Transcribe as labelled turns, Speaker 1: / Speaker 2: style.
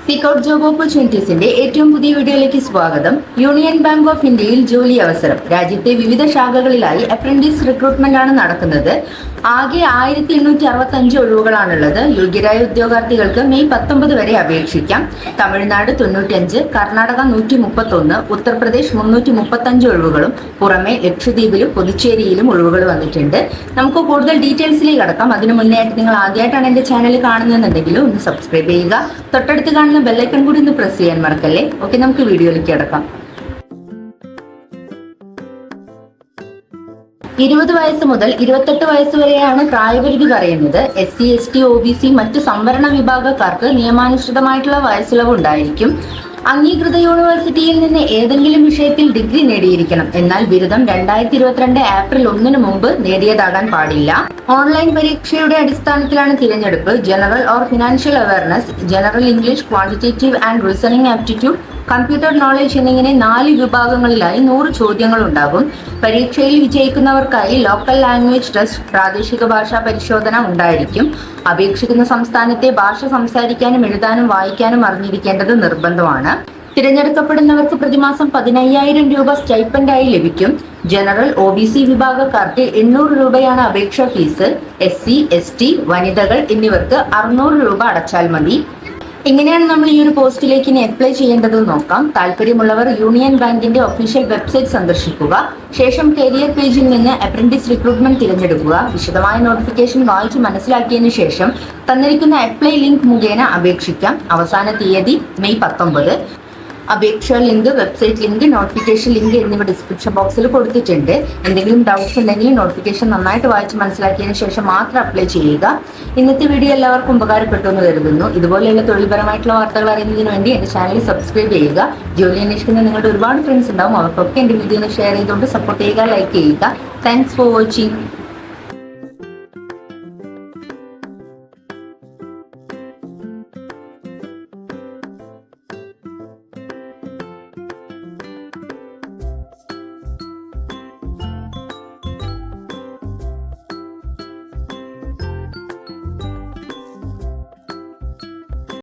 Speaker 1: Seek out job ഓപ്പർച്യൂണിറ്റീസിന്റെ ഏറ്റവും പുതിയ വീഡിയോയിലേക്ക് സ്വാഗതം. യൂണിയൻ ബാങ്ക് ഓഫ് ഇന്ത്യയിൽ ജോലി അവസരം. രാജ്യത്തെ വിവിധ ശാഖകളിലായി അപ്രന്റീസ് റിക്രൂട്ട്മെന്റ് ആണ് നടക്കുന്നത്. ആകെ 1865 ഒഴിവുകളാണുള്ളത്. യോഗ്യരായ ഉദ്യോഗാർത്ഥികൾക്ക് മെയ് 19 വരെ അപേക്ഷിക്കാം. തമിഴ്നാട് 95, കർണാടക 131, ഉത്തർപ്രദേശ് 335 ഒഴിവുകളും പുറമെ ലക്ഷദ്വീപിലും പുതുച്ചേരിയിലും ഒഴിവുകൾ വന്നിട്ടുണ്ട്. നമുക്ക് കൂടുതൽ ഡീറ്റെയിൽസിലേക്ക് കടക്കാം. അതിനു മുന്നേ ആയിട്ട് നിങ്ങൾ ആദ്യമായിട്ടാണ് എന്റെ ചാനൽ കാണുന്നതെന്നുണ്ടെങ്കിൽ ഒന്ന് സബ്സ്ക്രൈബ് ചെയ്യുക. തൊട്ടടുത്ത് കാണുന്ന ബെല്ലൈക്കൺ കൂടി ഒന്ന് പ്രസ് ചെയ്യാൻ മറക്കല്ലേ. ഓക്കെ, നമുക്ക് വീഡിയോയിലേക്ക് കടക്കാം. 20 വയസ്സ് മുതൽ 28 വയസ്സ് വരെയാണ് പ്രായപരിധി പറയുന്നത്. SC, ST, OBC മറ്റു സംവരണ വിഭാഗക്കാർക്ക് നിയമാനുസൃതമായിട്ടുള്ള വയസ്സിളവ് ഉണ്ടായിരിക്കും. അംഗീകൃത യൂണിവേഴ്സിറ്റിയിൽ നിന്ന് ഏതെങ്കിലും വിഷയത്തിൽ ഡിഗ്രി നേടിയിരിക്കണം. എന്നാൽ ബിരുദം 2022 ഏപ്രിൽ 1 മുമ്പ് നേടിയതാകാൻ പാടില്ല. ഓൺലൈൻ പരീക്ഷയുടെ അടിസ്ഥാനത്തിലാണ് തിരഞ്ഞെടുപ്പ്. General or financial awareness, general English, quantitative and reasoning aptitude, computer knowledge എന്നിങ്ങനെ 4 വിഭാഗങ്ങളിലായി 100 ചോദ്യങ്ങൾ ഉണ്ടാകും. പരീക്ഷയിൽ വിജയിക്കുന്നവർക്കായി ലോക്കൽ ലാംഗ്വേജ് ടെസ്റ്റ്, പ്രാദേശിക ഭാഷാ പരിശോധന ഉണ്ടായിരിക്കും. അപേക്ഷിക്കുന്ന സംസ്ഥാനത്തെ ഭാഷ സംസാരിക്കാനും എഴുതാനും വായിക്കാനും അറിഞ്ഞിരിക്കേണ്ടത് നിർബന്ധമാണ്. തിരഞ്ഞെടുക്കപ്പെടുന്നവർക്ക് പ്രതിമാസം 15,000 രൂപ സ്റ്റൈപ്പൻഡായി ലഭിക്കും. ജനറൽ OBC വിഭാഗക്കാർക്ക് 800 രൂപയാണ് അപേക്ഷാ ഫീസ്. SC, ST, വനിതകൾ എന്നിവർക്ക് 600 രൂപ അടച്ചാൽ മതി. എങ്ങനെയാണ് നമ്മൾ ഈ ഒരു പോസ്റ്റിലേക്ക് ഇനി അപ്ലൈ ചെയ്യേണ്ടത് നോക്കാം. താല്പര്യമുള്ളവർ യൂണിയൻ ബാങ്കിന്റെ ഒഫീഷ്യൽ വെബ്സൈറ്റ് സന്ദർശിക്കുക. ശേഷം കരിയർ പേജിൽ നിന്ന് അപ്രന്റീസ് റിക്രൂട്ട്മെന്റ് തിരഞ്ഞെടുക്കുക. വിശദമായ നോട്ടിഫിക്കേഷൻ വായിച്ച് മനസ്സിലാക്കിയതിനു ശേഷം തന്നിരിക്കുന്ന അപ്ലൈ ലിങ്ക് മുഖേന അപേക്ഷിക്കാം. അവസാന തീയതി മെയ് 19. അപേക്ഷ link, website link, notification link എന്നിവ ഡിസ്ക്രിപ്ഷൻ ബോക്സിൽ കൊടുത്തിട്ടുണ്ട്. എന്തെങ്കിലും ഡൗട്ട്സ് ഉണ്ടെങ്കിൽ നോട്ടിഫിക്കേഷൻ നന്നായിട്ട് വായിച്ച് മനസ്സിലാക്കിയതിനു ശേഷം മാത്രം അപ്ലൈ ചെയ്യുക. ഇന്നത്തെ വീഡിയോ എല്ലാവർക്കും ഉപകാരപ്പെട്ടു എന്ന് കരുതുന്നു. ഇതുപോലെയുള്ള തൊഴിൽപരമായിട്ടുള്ള വാർത്തകൾ അറിയുന്നതിന് വേണ്ടി എന്റെ ചാനൽ സബ്സ്ക്രൈബ് ചെയ്യുക. ജോലി അന്വേഷിക്കുന്ന നിങ്ങളുടെ ഒരുപാട് ഫ്രണ്ട്സ് ഉണ്ടാവും. അവർക്കൊക്കെ എന്റെ വീഡിയോ ഷെയർ ചെയ്തുകൊണ്ട് സപ്പോർട്ട് ചെയ്യുക, ലൈക്ക് ചെയ്യുക. Thanks for watching.